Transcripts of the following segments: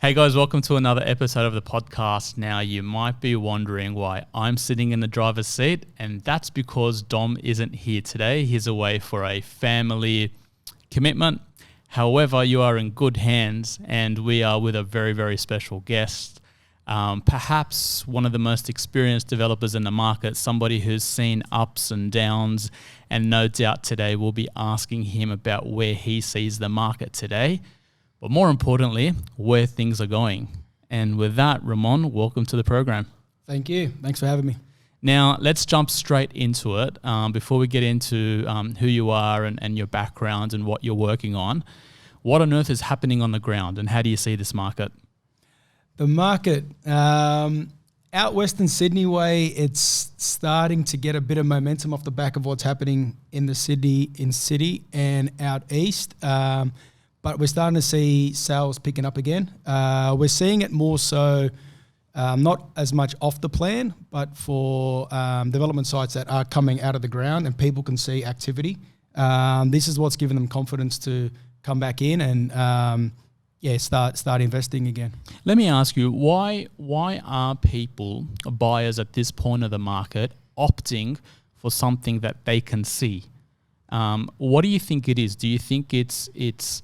Hey guys, welcome to another episode of the podcast. Now, you might be wondering why I'm sitting in the driver's seat, and that's because Dom isn't here today. He's away for a family commitment. However, you are in good hands, and we are with a very, very special guest. Perhaps one of the most experienced developers in the market, somebody who's seen ups and downs, and no doubt today we'll be asking him about where he sees the market today. But more importantly, where things are going. And with that, Remon, welcome to the program. Thank you. Thanks for having me. Now, let's jump straight into it. Before we get into who you are and your background and what you're working on, what on earth is happening on the ground and how do you see this market? The market, out Western Sydney way, it's starting to get a bit of momentum off the back of what's happening in the city and out east. But we're starting to see sales picking up again. We're seeing it more so, not as much off the plan, but for development sites that are coming out of the ground and people can see activity. This is what's given them confidence to come back in and start investing again. Let me ask you, why are people, buyers at this point of the market, opting for something that they can see? What do you think it is? Do you think it's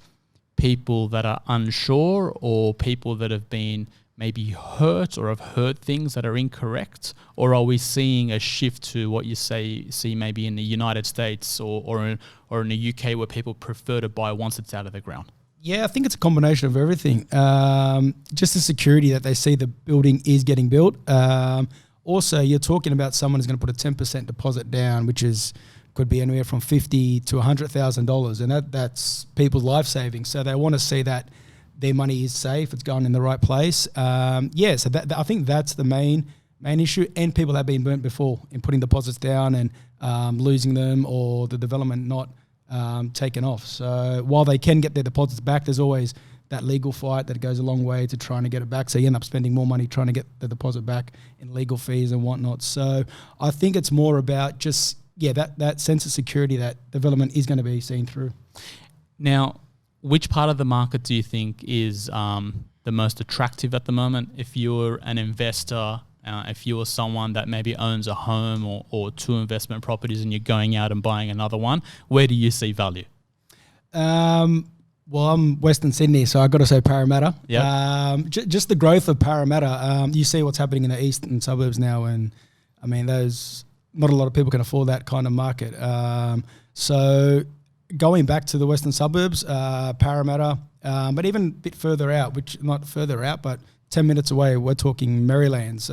people that are unsure, or people that have been maybe hurt or have heard things that are incorrect? Or are we seeing a shift to what you see maybe in the United States or in the UK, where people prefer to buy once it's out of the ground? Yeah, I think it's a combination of everything. Just the security that they see the building is getting built. Also, you're talking about someone who's going to put a 10% deposit down, which could be anywhere from $50,000 to $100,000, and that's people's life savings. So they want to see that their money is safe, it's going in the right place. So I think that's the main issue. And people have been burnt before in putting deposits down and losing them, or the development not taken off. So while they can get their deposits back, there's always that legal fight that goes a long way to trying to get it back. So you end up spending more money trying to get the deposit back in legal fees and whatnot. So I think it's more about just that sense of security that development is going to be seen through. Now, which part of the market do you think is the most attractive at the moment? If you're an investor, if you're someone that maybe owns a home or two investment properties and you're going out and buying another one, where do you see value? Well, I'm Western Sydney, so I've got to say Parramatta. Yep. Just the growth of Parramatta. You see what's happening in the eastern suburbs now, and I mean, not a lot of people can afford that kind of market. So going back to the Western Suburbs, Parramatta, but even a bit further out, not further out, but 10 minutes away, we're talking Marylands.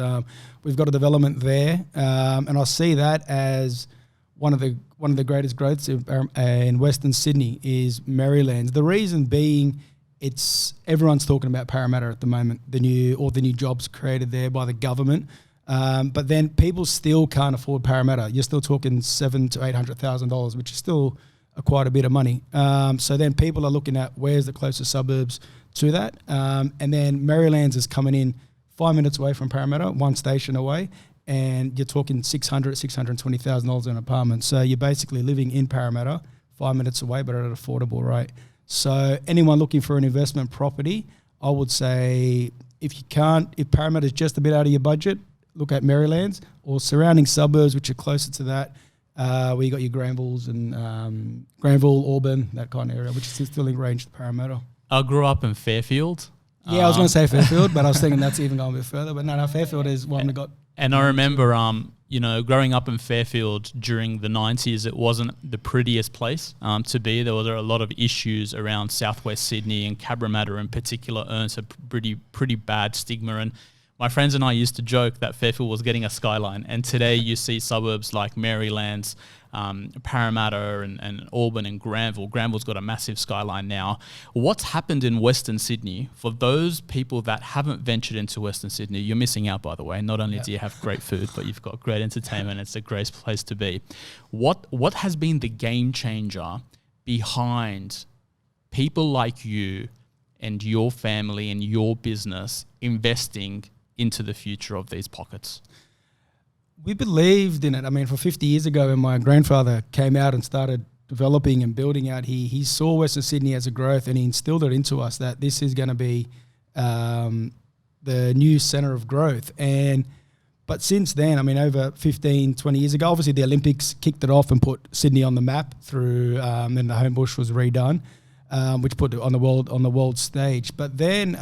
We've got a development there, and I see that as one of the greatest growths in Western Sydney is Marylands. The reason being, everyone's talking about Parramatta at the moment, the new jobs created there by the government. But then people still can't afford Parramatta. You're still talking $700,000 to $800,000, which is still quite a bit of money. So then people are looking at where's the closest suburbs to that. And then Marylands is coming in 5 minutes away from Parramatta, one station away, and you're talking $620,000 an apartment. So you're basically living in Parramatta 5 minutes away, but at an affordable rate. So anyone looking for an investment property, I would say if Parramatta is just a bit out of your budget, look at Marylands or surrounding suburbs, which are closer to that, where you got your Granvilles and Granville, Auburn, that kind of area, which is still in range to Parramatta. I grew up in Fairfield. Yeah, I was going to say Fairfield, but I was thinking that's even going a bit further. But no, Fairfield is one that got... And I remember, growing up in Fairfield during the 90s, it wasn't the prettiest place to be. There were a lot of issues around southwest Sydney, and Parramatta in particular earns a pretty bad stigma. And my friends and I used to joke that Fairfield was getting a skyline, and today you see suburbs like Marylands, Parramatta and Auburn and Granville. Granville's got a massive skyline now. What's happened in Western Sydney, for those people that haven't ventured into Western Sydney, you're missing out, by the way. Not only do you have great food, but you've got great entertainment. It's a great place to be. What has been the game changer behind people like you and your family and your business investing into the future of these pockets? We believed in it. I mean, for 50 years ago, when my grandfather came out and started developing and building out, he saw Western Sydney as a growth, and he instilled it into us that this is going to be the new centre of growth. But since then, I mean, over 15, 20 years ago, obviously the Olympics kicked it off and put Sydney on the map through, then the Homebush was redone, which put it on the world stage. But then,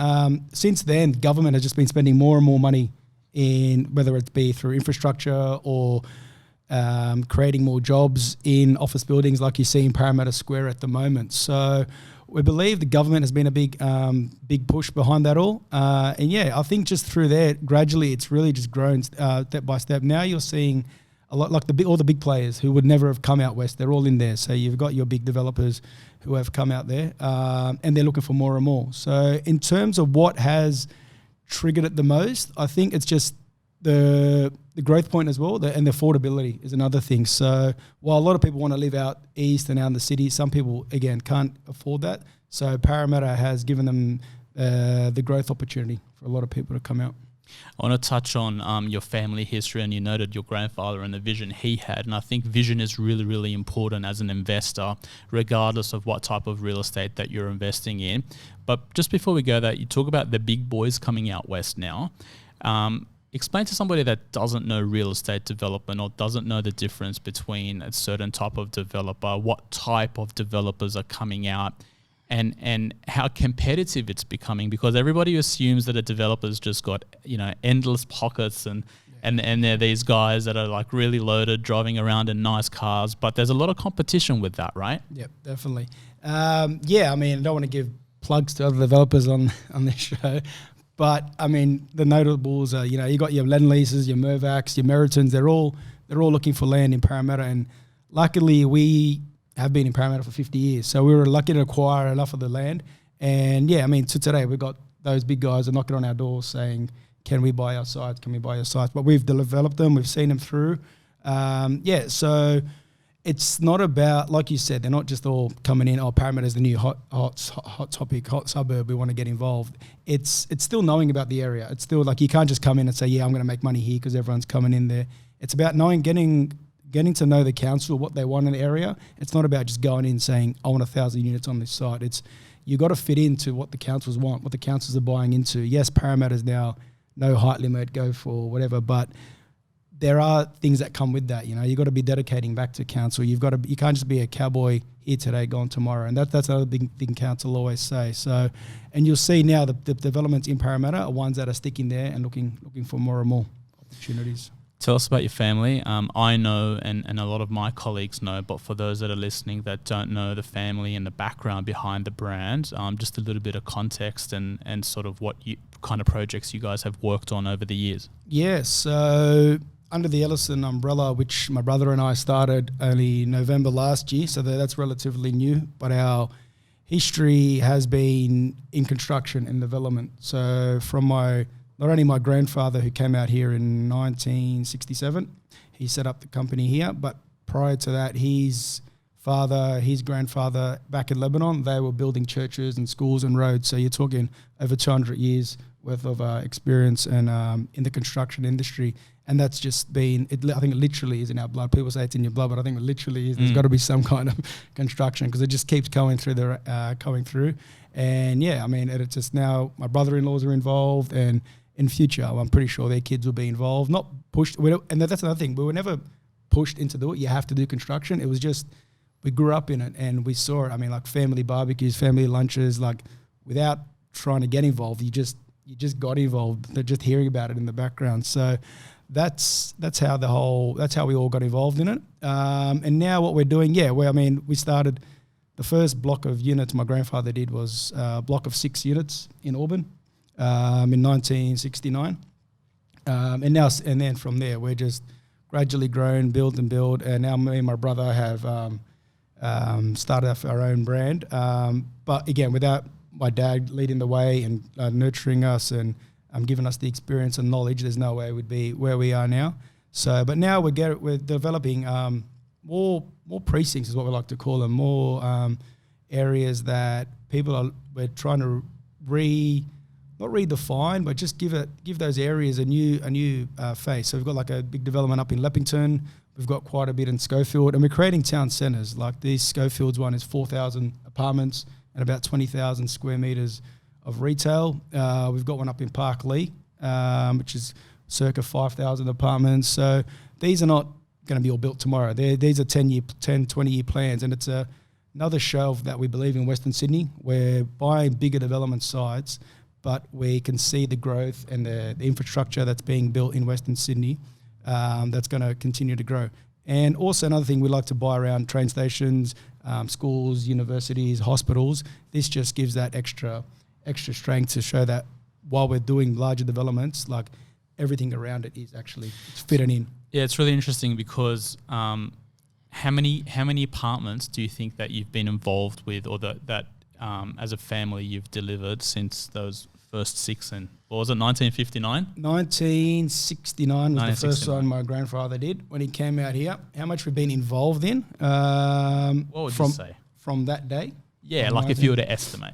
since then, government has just been spending more and more money in, whether it be through infrastructure or creating more jobs in office buildings like you see in Parramatta Square at the moment. So we believe the government has been a big push behind that all. And yeah, I think just through there, gradually it's really just grown step by step. Now you're seeing a lot, like all the big players who would never have come out west, they're all in there. So you've got your big developers who have come out there and they're looking for more and more. So in terms of what has triggered it the most, I think it's just the growth point as well, and the affordability is another thing. So while a lot of people want to live out east and out in the city, some people, again, can't afford that. So Parramatta has given them the growth opportunity for a lot of people to come out. I want to touch on your family history, and you noted your grandfather and the vision he had. And I think vision is really, really important as an investor, regardless of what type of real estate that you're investing in. But just before we go there, you talk about the big boys coming out west now. Explain to somebody that doesn't know real estate development or doesn't know the difference between a certain type of developer, what type of developers are coming out, and how competitive it's becoming, because everybody assumes that a developer's just got, endless pockets and they're these guys that are like really loaded, driving around in nice cars, but there's a lot of competition with that, right? Yep, definitely. I mean, I don't want to give plugs to other developers on this show, but I mean, the notables are, you got your Lendleases, your Mirvacs, your Meritons, they're all looking for land in Parramatta, and luckily we have been in Parramatta for 50 years. So we were lucky to acquire enough of the land. And yeah, I mean, to today, we've got those big guys are knocking on our doors saying, can we buy our sites? Can we buy your sites? But we've developed them. We've seen them through. So it's not about, like you said, they're not just all coming in, Parramatta's the new hot topic, hot suburb, we want to get involved. It's still knowing about the area. It's still like you can't just come in and say, yeah, I'm going to make money here because everyone's coming in there. It's about knowing, getting to know the council, what they want in the area. It's not about just going in saying, I want 1,000 units on this site. It's you got to fit into what the councils want, what the councils are buying into. Yes, Parramatta's now no height limit, go for whatever, but there are things that come with that. You've got to be dedicating back to council. You can't just be a cowboy here today, gone tomorrow. And that's another big thing council always say. So, and you'll see now the developments in Parramatta are ones that are sticking there and looking for more and more opportunities. Tell us about your family. I know, and a lot of my colleagues know, but for those that are listening that don't know the family and the background behind the brand, just a little bit of context and sort of what kind of projects you guys have worked on over the years. Yes, so under the Ellerson umbrella, which my brother and I started only November last year, so that's relatively new, but our history has been in construction and development. So from not only my grandfather who came out here in 1967, he set up the company here, but prior to that, his father, his grandfather back in Lebanon, they were building churches and schools and roads. So you're talking over 200 years worth of experience and in the construction industry. And that's just been, I think it literally is in our blood. People say it's in your blood, but I think it literally is. There's got to be some kind of construction because it just keeps going through. And yeah, I mean, it's just now my brother-in-laws are involved, and in future, I'm pretty sure their kids will be involved. Not pushed, and that's another thing. We were never pushed into do it. You have to do construction. It was just, we grew up in it and we saw it. I mean, like family barbecues, family lunches, like without trying to get involved, you just got involved. They're just hearing about it in the background. So that's how we all got involved in it. And now what we're doing, we started the first block of units my grandfather did was a block of 6 units in Auburn in 1969. And then from there, we're just gradually grown, build. And now me and my brother have started off our own brand. But again, without my dad leading the way and nurturing us and giving us the experience and knowledge, there's no way we'd be where we are now. So, but now we're developing more precincts is what we like to call them, more areas that we're trying to not redefine, but just give those areas a new face. So we've got like a big development up in Leppington. We've got quite a bit in Schofield, and we're creating town centres. Like these Schofield's one is 4,000 apartments and about 20,000 square metres of retail. We've got one up in Park Lee, which is circa 5,000 apartments. So these are not going to be all built tomorrow. These are 20-year plans, and it's another show that we believe in Western Sydney. We're buying bigger development sites, but we can see the growth and the infrastructure that's being built in Western Sydney that's going to continue to grow. And also another thing we like to buy around train stations, schools, universities, hospitals. This just gives that extra strength to show that while we're doing larger developments, like everything around it is actually fitting in. Yeah, it's really interesting because how many apartments do you think that you've been involved with, or that as a family you've delivered since those first 6 in, what was it, 1959? 1969 was the first one my grandfather did when he came out here. How much we've been involved in? What would you say? From that day? Yeah, like if you were to estimate.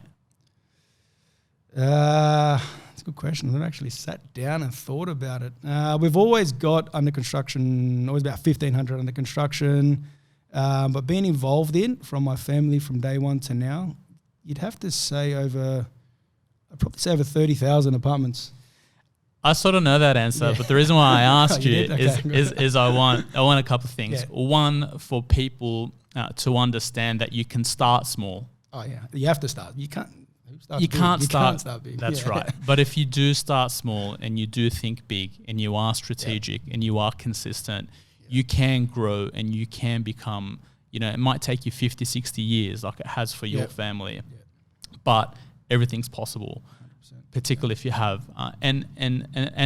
That's a good question. I've never actually sat down and thought about it. We've always got under construction, always about 1,500 under construction. But being involved in, from my family from day one to now, you'd have to say I'd probably say over 30,000 apartments. I sort of know that answer, but the reason why I asked you is I want a couple of things. Yeah. One, for people to understand that you can start small. Oh yeah, you have to start. You can't. You can't start big. That's right. But if you do start small and you do think big and you are strategic and you are consistent, you can grow and you can become, it might take you 50, 60 years like it has for your family, but everything's possible, 100%. Particularly if you have. And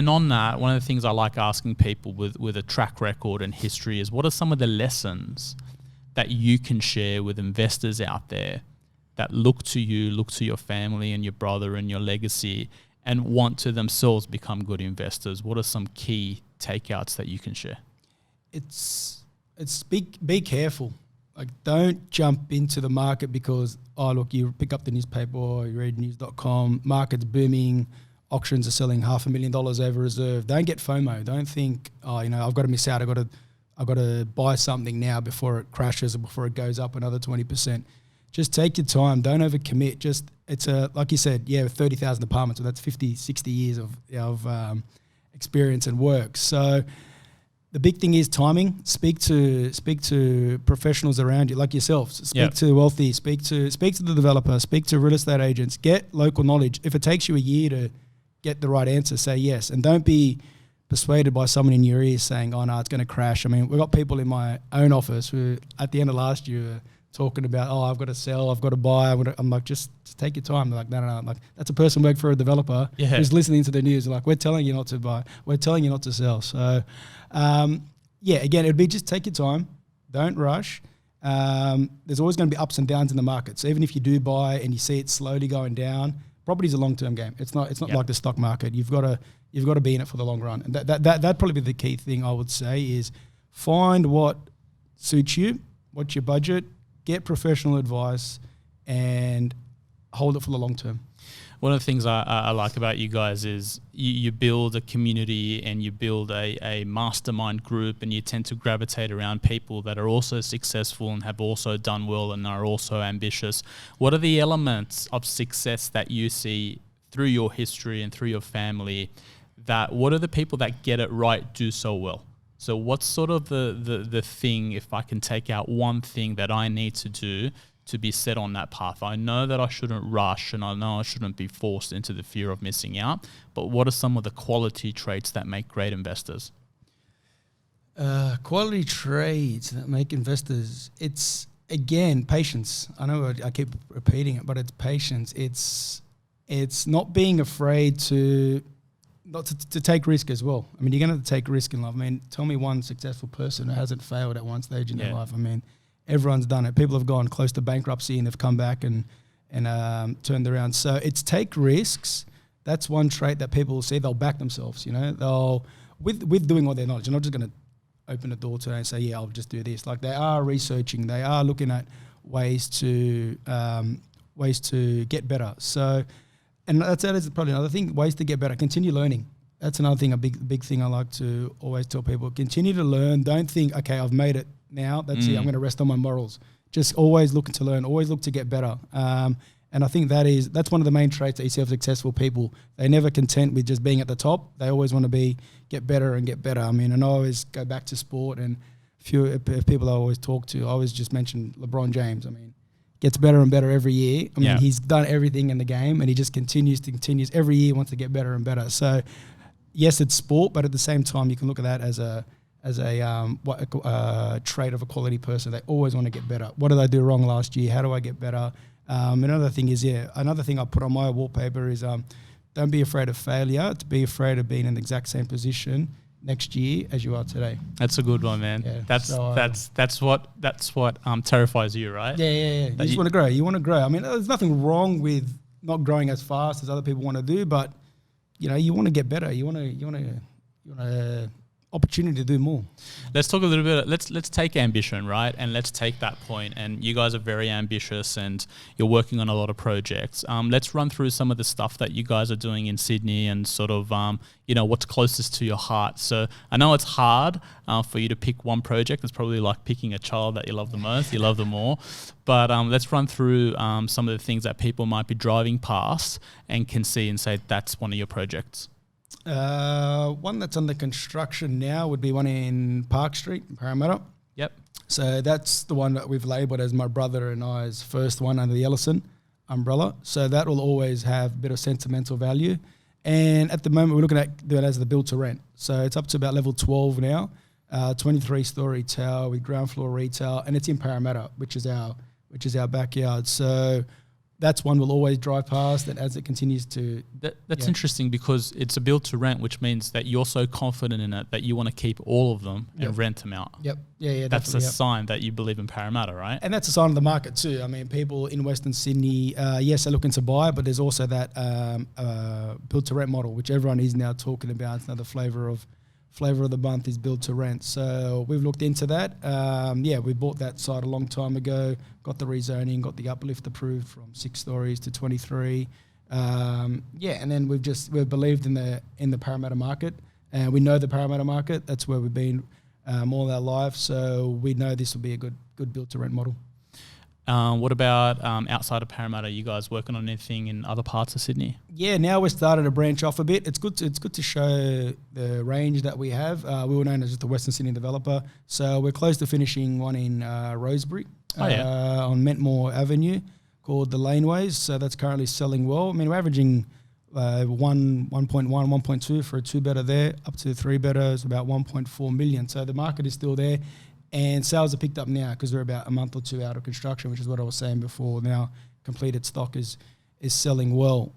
on that, one of the things I like asking people with a track record and history is, what are some of the lessons that you can share with investors out there that look to you, look to your family and your brother and your legacy and want to themselves become good investors? What are some key takeouts that you can share? It's be careful. Like, don't jump into the market because, look, you pick up the newspaper or you read news.com, market's booming, auctions are selling $500,000 over reserve. Don't get FOMO. Don't think, I've got to miss out. I've got to buy something now before it crashes or before it goes up another 20%. Just take your time. Don't overcommit. It's like you said, 30,000 apartments. So that's 50, 60 years of experience and work. So the big thing is timing. Speak to professionals around you, like yourself. Speak to Wealthi. Speak to the developer. Speak to real estate agents. Get local knowledge. If it takes you a year to get the right answer, say yes, and don't be persuaded by someone in your ear saying, "Oh no, it's going to crash." I mean, we've got people in my own office who, at the end of last year, talking about, I've got to sell, I've got to buy. I'm like, just take your time. They're like, no. I'm like, that's a person working for a developer who's listening to the news. They're like, we're telling you not to buy. We're telling you not to sell. So, again, it'd be just take your time. Don't rush. There's always going to be ups and downs in the market. So even if you do buy and you see it slowly going down, property's a long-term game. It's not like the stock market. You've got to be in it for the long run. And that'd probably be the key thing I would say is find what suits you, what's your budget, get professional advice, and hold it for the long term. One of the things I like about you guys is you build a community and you build a mastermind group, and you tend to gravitate around people that are also successful and have also done well and are also ambitious. What are the elements of success that you see through your history and through your family? What are the people that get it right do so well? So what's sort of the thing, if I can take out one thing that I need to do to be set on that path? I know that I shouldn't rush, and I know I shouldn't be forced into the fear of missing out, but what are some of the quality traits that make great investors? Quality traits that make investors, it's, again, patience. I know I keep repeating it, but it's patience. It's not being afraid to take risk as well. I mean, you're going to take risk in life. I mean, tell me one successful person who hasn't failed at one stage in their life. I mean, everyone's done it. People have gone close to bankruptcy and they've come back and turned around. So it's take risks. That's one trait that people will see. They'll back themselves, They'll, with doing all their knowledge. They're not just going to open a door to and say, I'll just do this. Like, they are researching. They are looking at ways to get better. So, and that is probably another thing, ways to get better. Continue learning. That's another thing, a big thing I like to always tell people. Continue to learn. Don't think, okay, I've made it now. That's it. I'm going to rest on my morals. Just always looking to learn. Always look to get better. And And I think that's one of the main traits that you see of successful people. They're never content with just being at the top. They always want to get better and get better. I mean, and I always go back to sport, and few people I always talk to, I always just mention LeBron James. I mean, gets better and better every year. I mean, he's done everything in the game, and he just continues every year, wants to get better and better. So yes, it's sport, but at the same time, you can look at that as a trait of a quality person. They always want to get better. What did I do wrong last year? How do I get better? Another thing I put on my wallpaper is don't be afraid of failure. To be afraid of being in the exact same position next year as you are today. That's a good one, man. Yeah. That's what terrifies you, right? Yeah. You just want to grow. You want to grow. I mean, there's nothing wrong with not growing as fast as other people want to do, but you want to get better. You want to opportunity to do more. Let's talk a little bit. Let's take ambition, right? And let's take that point. And you guys are very ambitious, and you're working on a lot of projects. Let's run through some of the stuff that you guys are doing in Sydney, and sort of what's closest to your heart. So I know it's hard for you to pick one project. It's probably like picking a child that you love the most. You love them all. But let's run through some of the things that people might be driving past and can see and say that's one of your projects. One that's under construction now would be one in Park Street in Parramatta. Yep. So that's the one that we've labelled as my brother and I's first one under the Ellerson umbrella. So that will always have a bit of sentimental value. And at the moment, we're looking at doing it as the build to rent. So it's up to about level 12 now, 23-story tower with ground floor retail, and it's in Parramatta, which is our backyard. So that's one we'll always drive past, and as it continues to... That's interesting, because it's a build to rent, which means that you're so confident in it that you want to keep all of them and rent them out. Yep. Yeah. That's a sign that you believe in Parramatta, right? And that's a sign of the market too. I mean, people in Western Sydney, yes, they're looking to buy, but there's also that build to rent model, which everyone is now talking about. It's another flavour of the month is build to rent. So we've looked into that. We bought that site a long time ago, got the rezoning, got the uplift approved from 6 stories to 23. And then we've believed in the Parramatta market, and we know the Parramatta market. That's where we've been all our life. So we know this will be a good build to rent model. What about outside of Parramatta? You guys working on anything in other parts of Sydney? Yeah, now we're starting to branch off a bit. It's good to show the range that we have. We were known as just a Western Sydney developer, so we're close to finishing one in Rosebery on Mentmore Avenue called the Laneways. So that's currently selling well. I mean, we're averaging 1.1, 1.2 for a 2-bedder there, up to 3-bedder is about 1.4 million. So the market is still there. And sales are picked up now because we're about a month or two out of construction, which is what I was saying before. Now completed stock is selling well.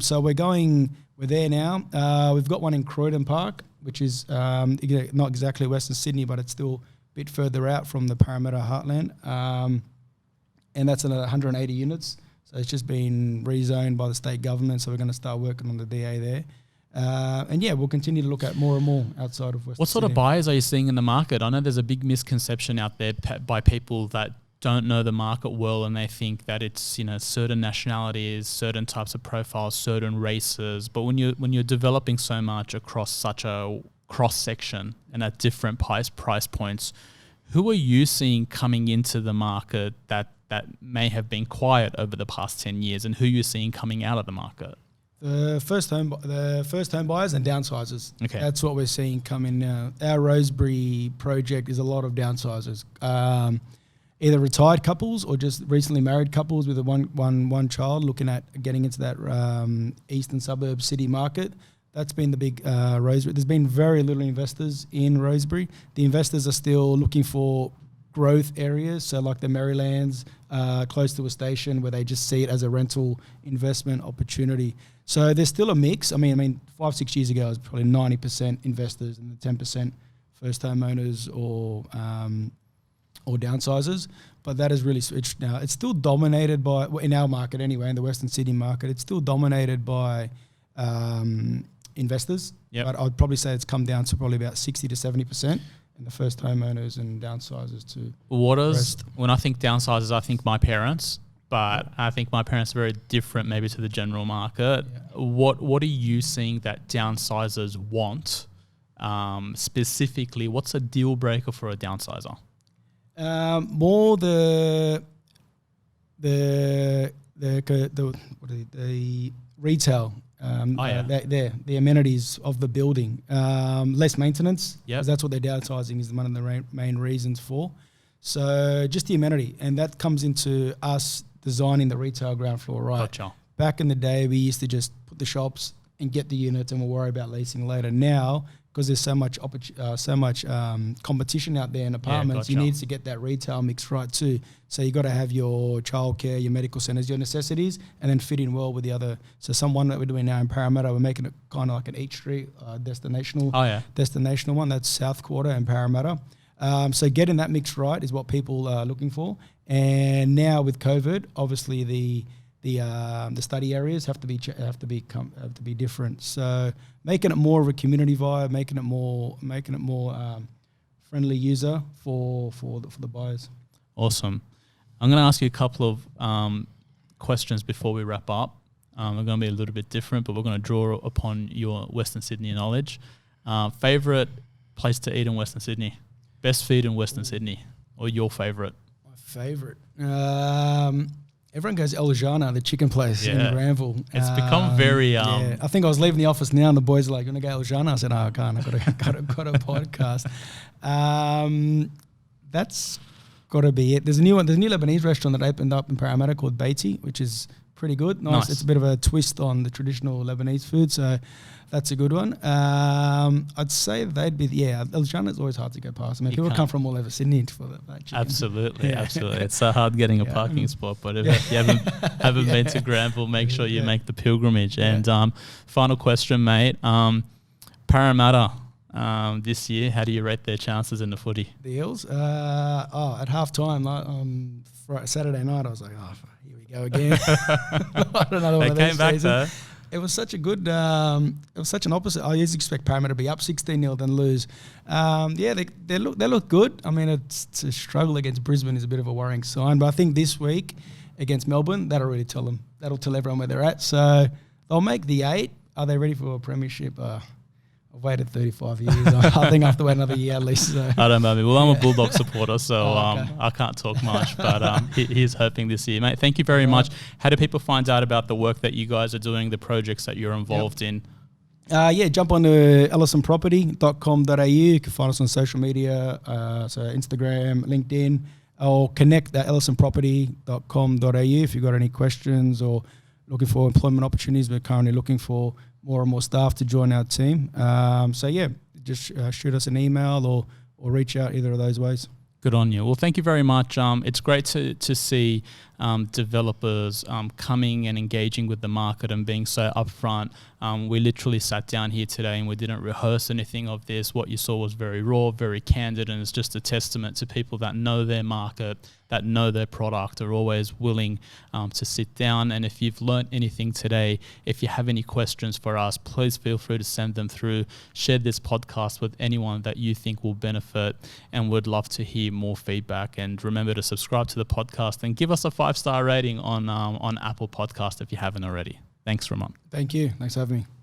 So we're there now. We've got one in Croydon Park, which is not exactly Western Sydney, but it's still a bit further out from the Parramatta heartland. And that's another 180 units. So it's just been rezoned by the state government. So we're going to start working on the DA there. We'll continue to look at more and more outside of Western What sort Sydney. of buyers are you seeing in the market? I know there's a big misconception out there by people that don't know the market well, and they think that it's certain nationalities, certain types of profiles, certain races. But when you're developing so much across such a cross section and at different price points, who are you seeing coming into the market that may have been quiet over the past 10 years, and who you're seeing coming out of the market? The first home buyers and downsizers. Okay. That's what we're seeing coming now. Our Rosebery project is a lot of downsizers. Either retired couples or just recently married couples with one child looking at getting into that eastern suburb city market. That's been the big Rosebery. There's been very little investors in Rosebery. The investors are still looking for growth areas, so like the Marylands, close to a station where they just see it as a rental investment opportunity. So there's still a mix. I mean, 5-6 years ago, it was probably 90% investors and the 10% first home owners or downsizers. But that has really switched now. It's still dominated by, in our market anyway, in the Western Sydney market, it's still dominated by investors. Yep. But I'd probably say it's come down to probably about 60 to 70%. And the first homeowners and downsizers too. When I think downsizers, I think my parents, but I think my parents are very different maybe to the general market. Yeah. What are you seeing that downsizers want? Specifically, what's a deal breaker for a downsizer? More the the retail. The amenities of the building, less maintenance. Yep. That's what they're downsizing is one of the main reasons for. So just the amenity, and that comes into us designing the retail ground floor right. Gotcha. Back in the day, we used to just put the shops and get the units, and we'll worry about leasing later. Now, because there's so much competition out there in apartments, you need to get that retail mix right too. So you got to have your childcare, your medical centres, your necessities, and then fit in well with the other. So someone that we're doing now in Parramatta, we're making it kind of like an Each Street destinational one. That's South Quarter and Parramatta. So getting that mix right is what people are looking for. And now with COVID, obviously the study areas have to be different. So making it more of a community vibe, making it more friendly user for the buyers. Awesome. I'm going to ask you a couple of questions before we wrap up. We're going to be a little bit different, but we're going to draw upon your Western Sydney knowledge. Favorite place to eat in Western Sydney? Best food in Western Sydney, or your favourite? My favourite. Everyone goes Ellerson, the chicken place in Granville. It's become very... I think I was leaving the office now and the boys are like, you want to go Ellerson? I said, no, I can't. I've got a podcast. That's got to be it. There's a new Lebanese restaurant that opened up in Parramatta called Wealthi, which is pretty good. Nice. It's a bit of a twist on the traditional Lebanese food, so that's a good one. I'd say they'd be Ellerson is always hard to go past. I mean, people come from all over Sydney for that chicken. Absolutely. It's so hard getting a parking spot, but if you haven't been to Granville, make sure you make the pilgrimage. And final question, mate. Parramatta this year, how do you rate their chances in the footy? The Eels? At half time, Saturday night, I was like, here we go again. Another one. They came back though. It was such a good. It was such an opposite. I used to expect Parramatta to be up 16-0 then lose. They look good. I mean, to struggle against Brisbane is a bit of a worrying sign. But I think this week against Melbourne, that'll really tell them. That'll tell everyone where they're at. So they'll make the 8. Are they ready for a premiership? I've waited 35 years. I think I have to wait another year at least. So. I don't know. Well, I'm a Bulldog supporter, so I can't talk much. But he's hoping this year, mate. Thank you very much. How do people find out about the work that you guys are doing, the projects that you're involved in? Jump on to ellersonproperty.com.au. You can find us on social media, so Instagram, LinkedIn, or connect at ellersonproperty.com.au if you've got any questions or looking for employment opportunities. We're currently looking for more and more staff to join our team. Just shoot us an email or reach out either of those ways. Good on you. Well, thank you very much. It's great to see developers coming and engaging with the market and being so upfront. We literally sat down here today and we didn't rehearse anything of this. What you saw was very raw, very candid, and it's just a testament to people that know their market, that know their product, are always willing to sit down. And if you've learnt anything today, if you have any questions for us, please feel free to send them through. Share this podcast with anyone that you think will benefit, and would love to hear more feedback. And remember to subscribe to the podcast and give us a 5-star rating on Apple Podcast if you haven't already. Thanks, Remon. Thank you. Thanks for having me.